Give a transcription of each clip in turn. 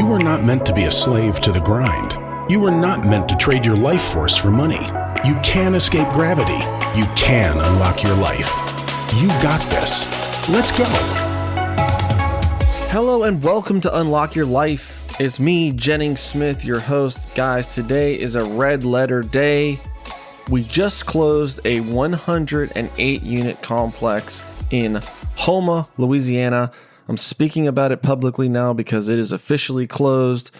You were not meant to be a slave to the grind. You were not meant to trade your life force for money. You can escape gravity. You can unlock your life. You got this. Let's go. Hello and welcome to Unlock Your Life. It's me, Jennings Smith, your host. Guys, today is a red letter day. We just closed a 108 unit complex in Houma, Louisiana. I'm speaking about it publicly now because it is officially closed.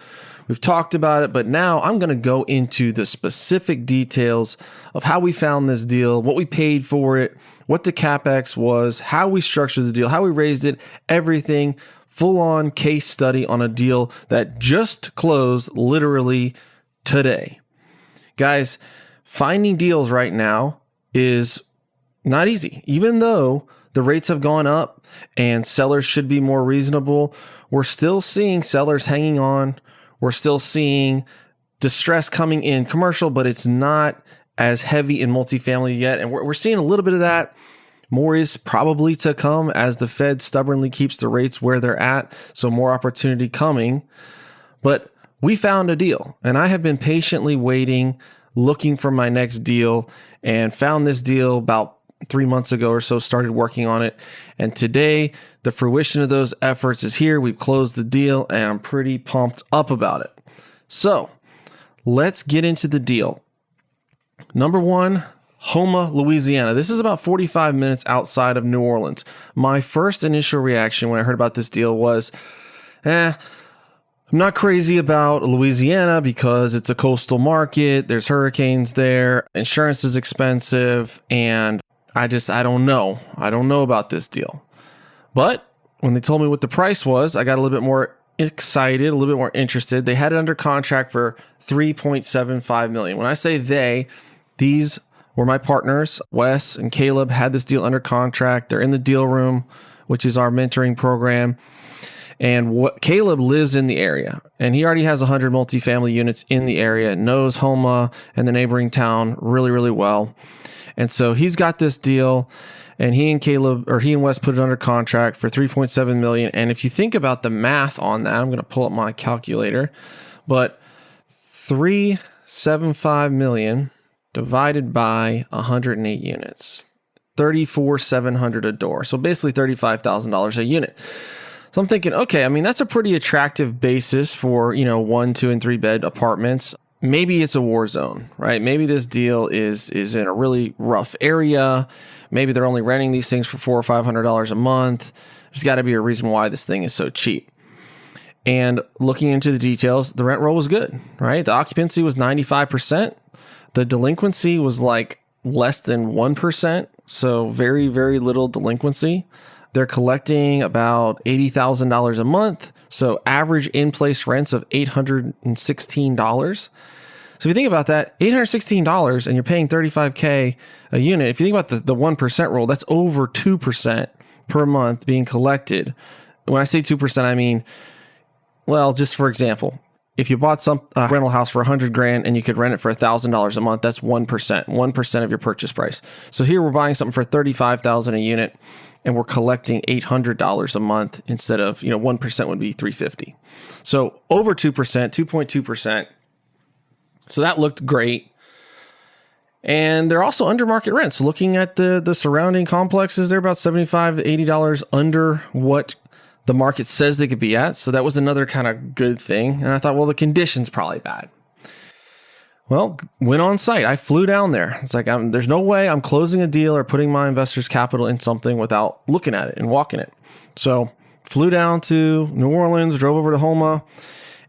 We've talked about it, but now I'm going to go into the specific details of how we found this deal, what we paid for it, what the CapEx was, how we structured the deal, how we raised it, everything. Full-on case study on a deal that just closed literally today. Guys, finding deals right now is not easy. Even though the rates have gone up and sellers should be more reasonable, we're still seeing sellers hanging on. We're still seeing distress coming in commercial, but it's not as heavy in multifamily yet. And we're seeing a little bit of that. More is probably to come as the Fed stubbornly keeps the rates where they're at. So more opportunity coming. But we found a deal, and I have been patiently waiting, looking for my next deal, and found this deal about 3 months ago or so, started working on it. And today, the fruition of those efforts is here. We've closed the deal, and I'm pretty pumped up about it. So let's get into the deal. Number one, Houma, Louisiana. This is about 45 minutes outside of New Orleans. My first initial reaction when I heard about this deal was, I'm not crazy about Louisiana because it's a coastal market. There's hurricanes there. Insurance is expensive. And I don't know. I don't know about this deal. But when they told me what the price was, I got a little bit more excited, a little bit more interested. They had it under contract for $3.75 million. When I say these were my partners. Wes and Caleb had this deal under contract. They're in the deal room, which is our mentoring program. And Caleb lives in the area, and he already has 100 multifamily units in the area, knows Houma and the neighboring town really, really well. And so he's got this deal, and he and Wes put it under contract for $3.7 million. And if you think about the math on that, I'm going to pull up my calculator, but $3.75 million divided by 108 units, $34,700 a door. So basically $35,000 a unit. So I'm thinking, okay, I mean, that's a pretty attractive basis for, 1, 2, and 3 bed apartments. Maybe it's a war zone, right? Maybe this deal is in a really rough area. Maybe they're only renting these things for $400 or $500 a month. There's got to be a reason why this thing is so cheap. And looking into the details, the rent roll was good, right? The occupancy was 95%. The delinquency was like less than 1%. So very, very little delinquency. They're collecting about $80,000 a month. So average in-place rents of $816. So if you think about that, $816 and you're paying $35K a unit. If you think about the 1% rule, that's over 2% per month being collected. When I say 2%, I mean, well, just for example, if you bought a rental house for $100,000 and you could rent it for $1,000 a month, that's 1% of your purchase price. So here we're buying something for $35,000 a unit, and we're collecting $800 a month instead of, 1% would be $350. So over 2%, 2.2%. So that looked great. And they're also under market rents. Looking at the surrounding complexes, they're about $75 to $80 under what the market says they could be at. So that was another kind of good thing. And I thought, well, the condition's probably bad. Well, went on site. I flew down there. It's like, there's no way I'm closing a deal or putting my investors' capital in something without looking at it and walking it. So flew down to New Orleans, drove over to Houma,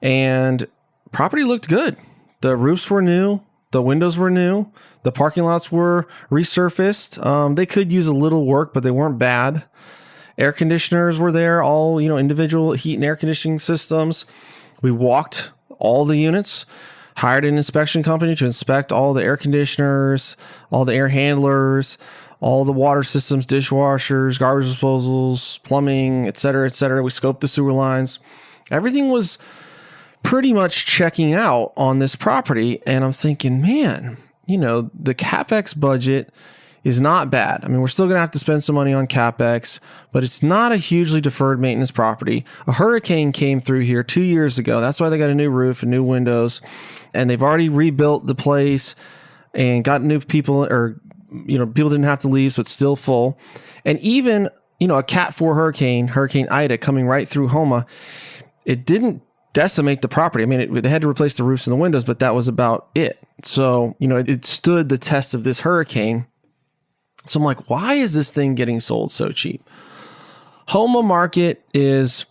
and property looked good. The roofs were new. The windows were new. The parking lots were resurfaced. They could use a little work, but they weren't bad. Air conditioners were there, all, individual heat and air conditioning systems. We walked all the units, hired an inspection company to inspect all the air conditioners, all the air handlers, all the water systems, dishwashers, garbage disposals, plumbing, et cetera, et cetera. We scoped the sewer lines. Everything was pretty much checking out on this property. And I'm thinking, man, the CapEx budget is not bad. I mean, we're still going to have to spend some money on CapEx, but it's not a hugely deferred maintenance property. A hurricane came through here 2 years ago. That's why they got a new roof and new windows, and they've already rebuilt the place and got new people, or, people didn't have to leave, so it's still full. And even, a Cat 4 hurricane, Hurricane Ida, coming right through Houma, it didn't decimate the property. I mean, they had to replace the roofs and the windows, but that was about it. So, it stood the test of this hurricane. So I'm like, why is this thing getting sold so cheap? Houma market is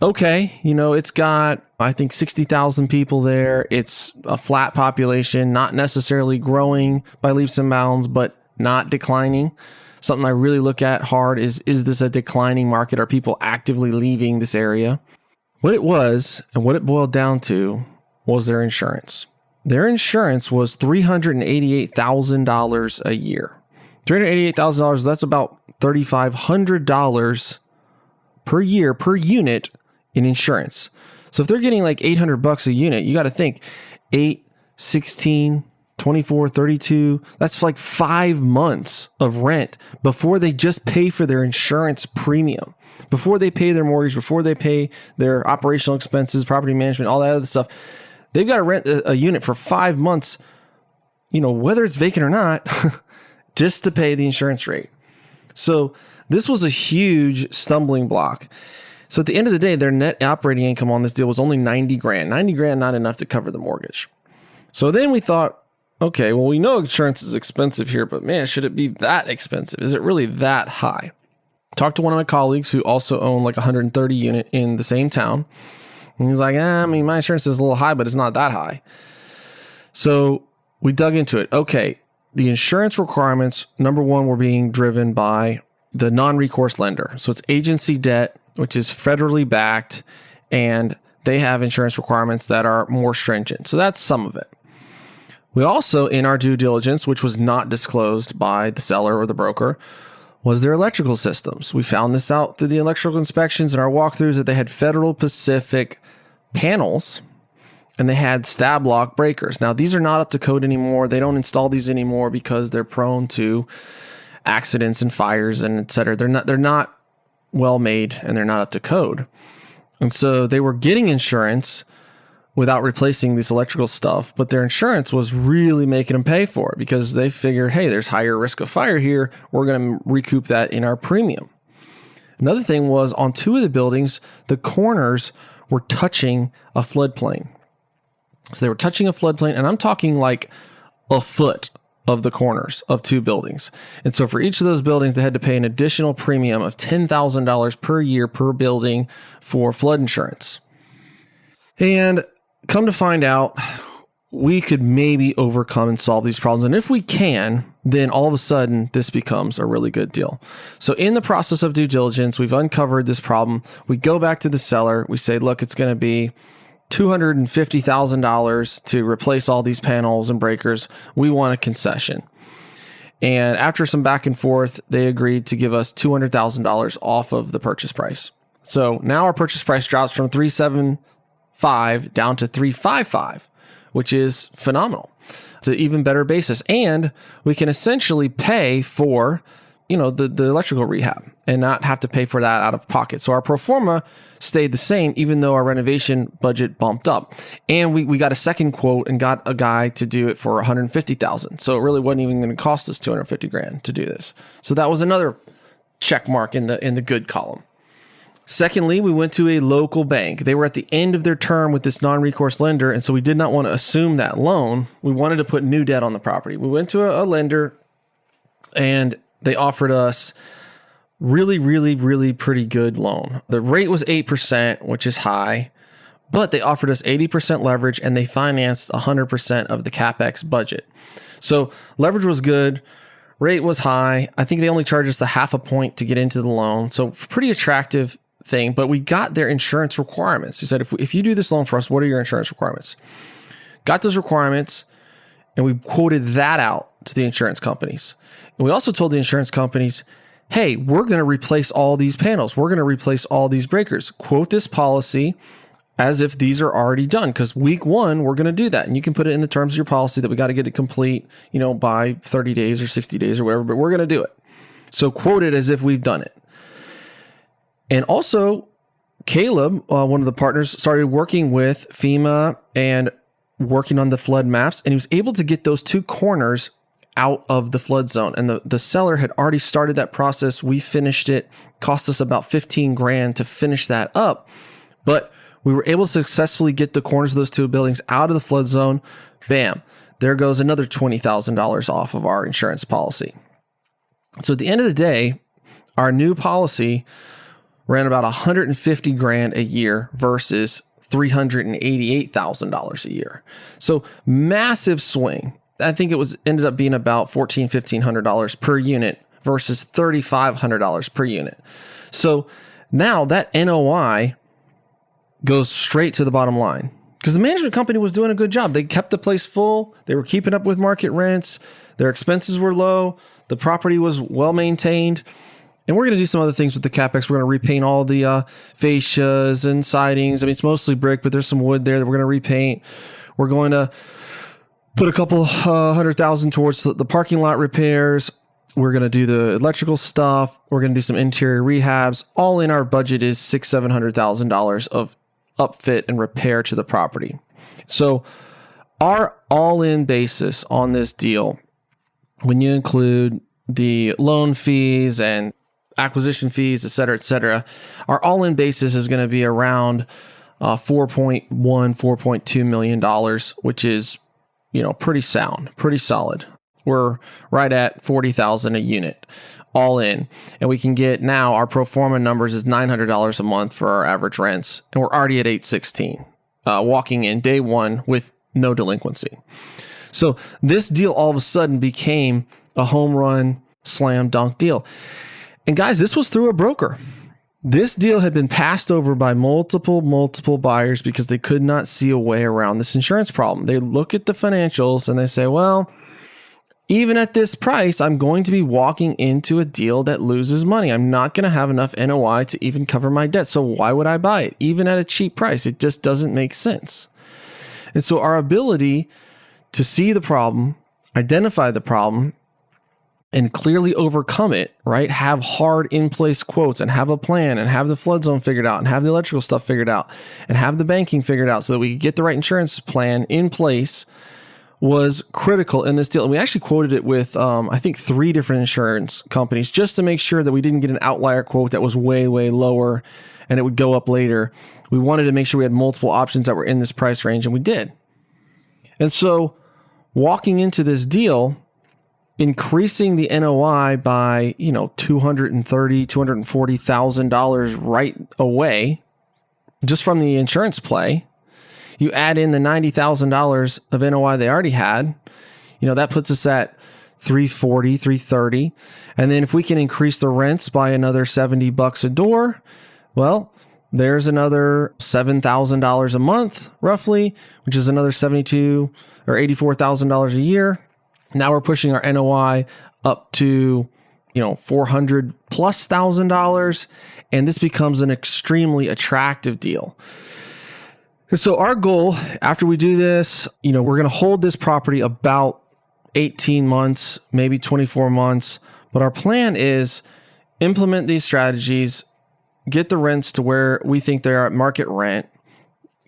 okay. It's got, I think, 60,000 people there. It's a flat population, not necessarily growing by leaps and bounds, but not declining. Something I really look at hard is this a declining market? Are people actively leaving this area? What it was, and what it boiled down to, was their insurance. Their insurance was $388,000 a year. $388,000, that's about $3,500 per year per unit in insurance. So if they're getting like $800 a unit, you got to think 8, 16, 24, 32, that's like 5 months of rent before they just pay for their insurance premium, before they pay their mortgage, before they pay their operational expenses, property management, all that other stuff. They've got to rent a unit for 5 months, whether it's vacant or not, just to pay the insurance rate. So this was a huge stumbling block. So at the end of the day, their net operating income on this deal was only $90,000. $90,000, not enough to cover the mortgage. So then we thought, okay, well, we know insurance is expensive here, but man, should it be that expensive? Is it really that high? Talked to one of my colleagues who also owned like 130 unit in the same town. And he's like, my insurance is a little high, but it's not that high. So we dug into it. Okay, the insurance requirements, number one, were being driven by the non-recourse lender. So it's agency debt, which is federally backed, and they have insurance requirements that are more stringent. So that's some of it. We also, in our due diligence, which was not disclosed by the seller or the broker, was their electrical systems. We found this out through the electrical inspections and our walkthroughs that they had Federal Pacific panels and they had stab lock breakers. Now, these are not up to code anymore. They don't install these anymore because they're prone to accidents and fires and et cetera. They're not well made and they're not up to code. And so they were getting insurance without replacing this electrical stuff, but their insurance was really making them pay for it because they figured, hey, there's higher risk of fire here. We're going to recoup that in our premium. Another thing was on 2 of the buildings, the corners were touching a floodplain. So they were touching a floodplain, and I'm talking like a foot of the corners of 2 buildings. And so for each of those buildings, they had to pay an additional premium of $10,000 per year per building for flood insurance. And come to find out, we could maybe overcome and solve these problems. And if we can, then all of a sudden, this becomes a really good deal. So in the process of due diligence, we've uncovered this problem. We go back to the seller. We say, look, it's going to be $250,000 to replace all these panels and breakers. We want a concession. And after some back and forth, they agreed to give us $200,000 off of the purchase price. So now our purchase price drops from $375,000 down to $355,000, which is phenomenal. It's an even better basis. And we can essentially pay for, the electrical rehab and not have to pay for that out of pocket. So our pro forma stayed the same, even though our renovation budget bumped up. And we got a second quote and got a guy to do it for $150,000. So it really wasn't even going to cost us $250,000 to do this. So that was another check mark in the good column. Secondly, we went to a local bank. They were at the end of their term with this non-recourse lender, and so we did not want to assume that loan. We wanted to put new debt on the property. We went to a lender, and they offered us really, really, really pretty good loan. The rate was 8%, which is high, but they offered us 80% leverage, and they financed 100% of the CapEx budget. So leverage was good. Rate was high. I think they only charged us 0.5 point to get into the loan. So pretty attractive thing, but we got their insurance requirements. He said, if you do this loan for us, what are your insurance requirements? Got those requirements, and we quoted that out to the insurance companies. And we also told the insurance companies, hey, we're going to replace all these panels. We're going to replace all these breakers. Quote this policy. as if these are already done, because week one, we're going to do that. And you can put it in the terms of your policy that we got to get it complete, by 30 days or 60 days or whatever, but we're going to do it. So quote it as if we've done it. And also, Caleb, one of the partners, started working with FEMA and working on the flood maps, and he was able to get those two corners out of the flood zone. And the seller had already started that process. We finished it. Cost us about $15,000 to finish that up. But we were able to successfully get the corners of those two buildings out of the flood zone. Bam. There goes another $20,000 off of our insurance policy. So at the end of the day, our new policy ran about $150,000 a year versus $388,000 a year. So massive swing. I think it ended up being about $1,500 per unit versus $3,500 per unit. So now that NOI goes straight to the bottom line, because the management company was doing a good job. They kept the place full. They were keeping up with market rents. Their expenses were low. The property was well maintained. And we're going to do some other things with the CapEx. We're going to repaint all the fascias and sidings. I mean, it's mostly brick, but there's some wood there that we're going to repaint. We're going to put a couple $100,000 towards the parking lot repairs. We're going to do the electrical stuff. We're going to do some interior rehabs. All in, our budget is $600,000-$700,000 of upfit and repair to the property. So our all-in basis on this deal, when you include the loan fees and acquisition fees, et cetera, our all-in basis is going to be around $4.2 million, which is, pretty sound, pretty solid. We're right at $40,000 a unit all in. And we can get now, our pro forma numbers is $900 a month for our average rents. And we're already at $816, walking in day one with no delinquency. So this deal all of a sudden became a home run, slam dunk deal. And guys, this was through a broker. This deal had been passed over by multiple buyers because they could not see a way around this insurance problem. They look at the financials and they say, well, even at this price, I'm going to be walking into a deal that loses money. I'm not going to have enough NOI to even cover my debt. So why would I buy it? Even at a cheap price, it just doesn't make sense. And so our ability to see the problem, identify the problem, and clearly overcome it, right? Have hard in-place quotes and have a plan and have the flood zone figured out and have the electrical stuff figured out and have the banking figured out so that we could get the right insurance plan in place was critical in this deal. And we actually quoted it with, I think, 3 different insurance companies just to make sure that we didn't get an outlier quote that was way, way lower and it would go up later. We wanted to make sure we had multiple options that were in this price range, and we did. And so walking into this deal, increasing the NOI by, $230,000, $240,000 right away, just from the insurance play. You add in the $90,000 of NOI they already had, that puts us at $340,000, $330,000. And then if we can increase the rents by another $70 a door, well, there's another $7,000 a month, roughly, which is another $72,000 or $84,000 a year. Now we're pushing our NOI up to, $400,000+, and this becomes an extremely attractive deal. And so our goal after we do this, we're going to hold this property about 18 months, maybe 24 months. But our plan is implement these strategies, get the rents to where we think they are at market rent,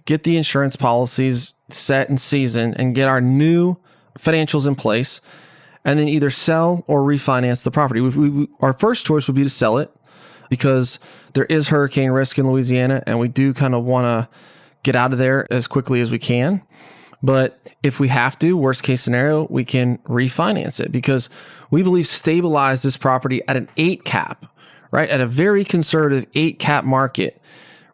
get the insurance policies set and seasoned, and get our new financials in place, and then either sell or refinance the property. Our first choice would be to sell it because there is hurricane risk in Louisiana, and we do kind of want to get out of there as quickly as we can. But if we have to, worst case scenario, we can refinance it because we believe stabilize this property at an 8 cap, right? At a very conservative 8 cap market,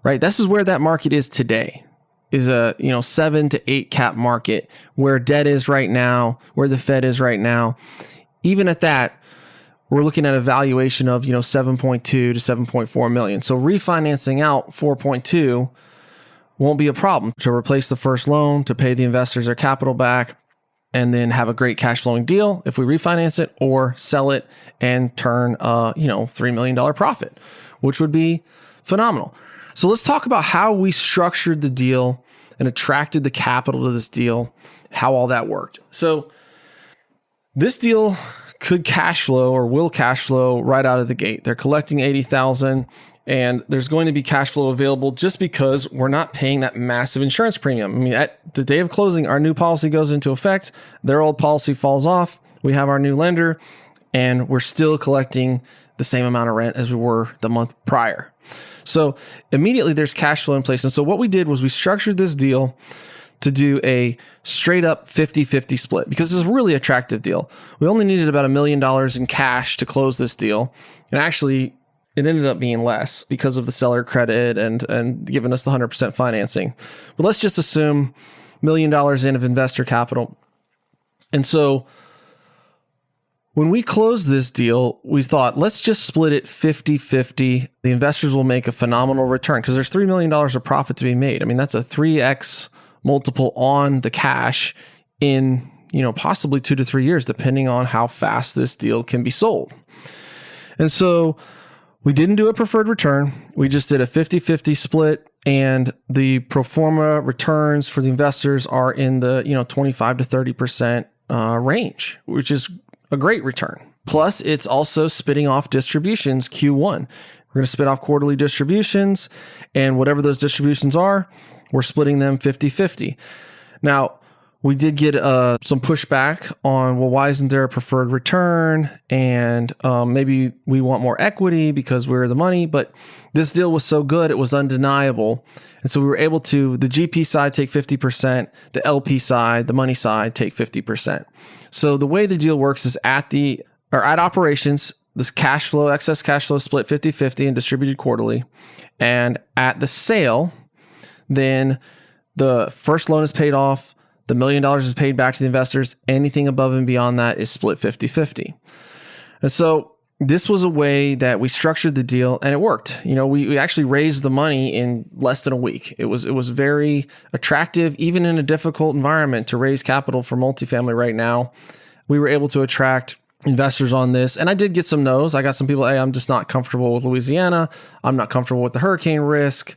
right? This is where that market is today. Is a 7 to 8 cap market where debt is right now, where the Fed is right now. Even at that, we're looking at a valuation of 7.2 to 7.4 million. So refinancing out 4.2 won't be a problem to replace the first loan, to pay the investors their capital back, and then have a great cash flowing deal if we refinance it or sell it and turn $3 million profit, which would be phenomenal. So let's talk about how we structured the deal and attracted the capital to this deal, how all that worked. So this deal could cash flow or will cash flow right out of the gate. They're collecting $80,000 and there's going to be cash flow available just because we're not paying that massive insurance premium. I mean, at the day of closing, our new policy goes into effect. Their old policy falls off. We have our new lender and we're still collecting the same amount of rent as we were the month prior. So immediately there's cash flow in place. And so what we did was we structured this deal to do a straight up 50-50 split because it's a really attractive deal. We only needed about $1 million in cash to close this deal. And actually it ended up being less because of the seller credit and giving us the 100% financing. But let's just assume $1 million in of investor capital. And so when we closed this deal, we thought, let's just split it 50-50. The investors will make a phenomenal return because there's $3 million of profit to be made. I mean, that's a 3x multiple on the cash in, possibly 2 to 3 years, depending on how fast this deal can be sold. And so we didn't do a preferred return. We just did a 50-50 split, and the pro forma returns for the investors are in the, 25 to 30% range, which is a great return. Plus, it's also spitting off distributions Q1. We're going to spit off quarterly distributions, and whatever those distributions are, we're splitting them 50-50. Now, we did get some pushback on, well, why isn't there a preferred return? And maybe we want more equity because we're the money. But this deal was so good, it was undeniable. And so we were able to, the GP side take 50%, the LP side, the money side take 50%. So the way the deal works is at operations, this cash flow, excess cash flow split 50-50 and distributed quarterly. And at the sale, then the first loan is paid off. The $1 million is paid back to the investors. Anything above and beyond that is split 50-50. And so this was a way that we structured the deal and it worked. We actually raised the money in less than a week. It was very attractive, even in a difficult environment, to raise capital for multifamily right now. We were able to attract investors on this. And I did get some no's. I got some people, hey, I'm just not comfortable with Louisiana. I'm not comfortable with the hurricane risk.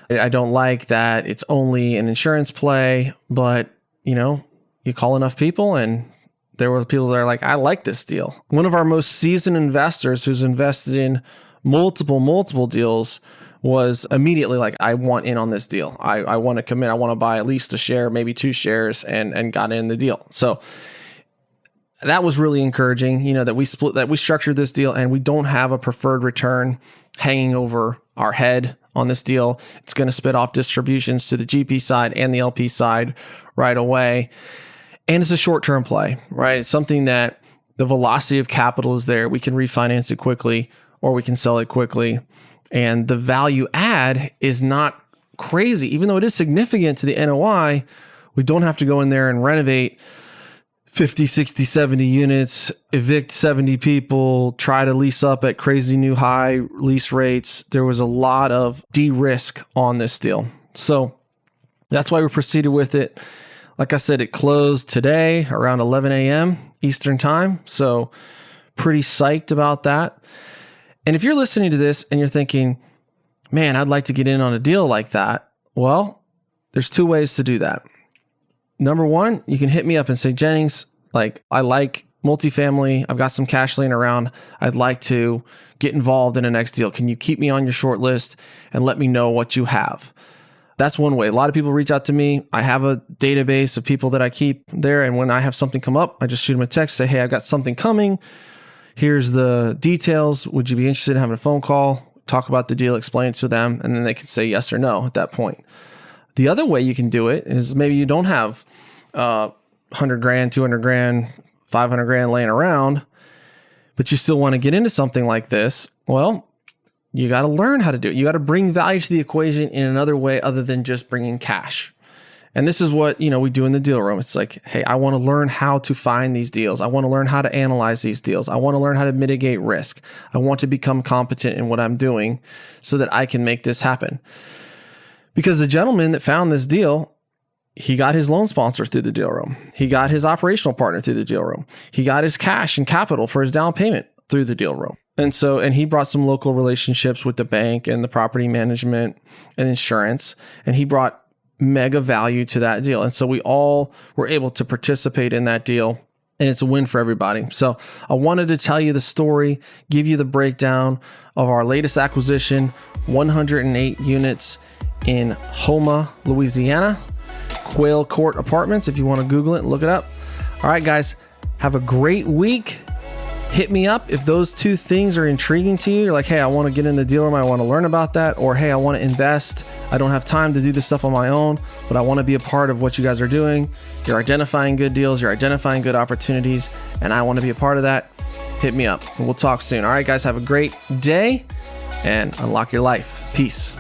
I don't like that it's only an insurance play. But, you call enough people and there were people that are like, I like this deal. One of our most seasoned investors who's invested in multiple deals was immediately like, I want in on this deal. I want to commit. I want to buy at least a share, maybe 2 shares, and got in the deal. So that was really encouraging, that we structured this deal and we don't have a preferred return hanging over our head on this deal. It's going to spit off distributions to the GP side and the LP side right away. And it's a short-term play, right? It's something that the velocity of capital is there. We can refinance it quickly or we can sell it quickly. And the value add is not crazy. Even though it is significant to the NOI, we don't have to go in there and renovate 50, 60, 70 units, evict 70 people, try to lease up at crazy new high lease rates. There was a lot of de-risk on this deal. So that's why we proceeded with it. Like I said, it closed today around 11 a.m. Eastern time. So pretty psyched about that. And if you're listening to this and you're thinking, man, I'd like to get in on a deal like that. Well, there's 2 ways to do that. Number one, you can hit me up and say, Jennings, I like multifamily. I've got some cash laying around. I'd like to get involved in a next deal. Can you keep me on your short list and let me know what you have? That's one way. A lot of people reach out to me. I have a database of people that I keep there. And when I have something come up, I just shoot them a text, say, hey, I've got something coming. Here's the details. Would you be interested in having a phone call, talk about the deal, explain it to them, and then they can say yes or no at that point. The other way you can do it is maybe you don't have 100 grand, 200 grand, 500 grand laying around, but you still want to get into something like this. Well, you got to learn how to do it. You got to bring value to the equation in another way other than just bringing cash. And this is what, we do in the deal room. It's like, hey, I want to learn how to find these deals. I want to learn how to analyze these deals. I want to learn how to mitigate risk. I want to become competent in what I'm doing so that I can make this happen. Because the gentleman that found this deal, he got his loan sponsor through the deal room. He got his operational partner through the deal room. He got his cash and capital for his down payment through the deal room. And he brought some local relationships with the bank and the property management and insurance, and he brought mega value to that deal. And so we all were able to participate in that deal, and it's a win for everybody. So I wanted to tell you the story, give you the breakdown of our latest acquisition, 108 units in Houma, Louisiana, Quail Court Apartments. If you want to Google it and look it up. All right, guys, have a great week. Hit me up if those two things are intriguing to you. You're like, hey, I want to get in the deal room. I want to learn about that. Or, hey, I want to invest. I don't have time to do this stuff on my own, but I want to be a part of what you guys are doing. You're identifying good deals. You're identifying good opportunities. And I want to be a part of that. Hit me up and we'll talk soon. All right, guys, have a great day and unlock your life. Peace.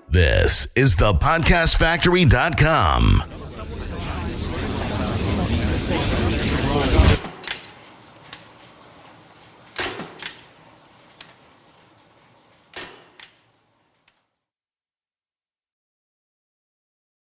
This is thepodcastfactory.com.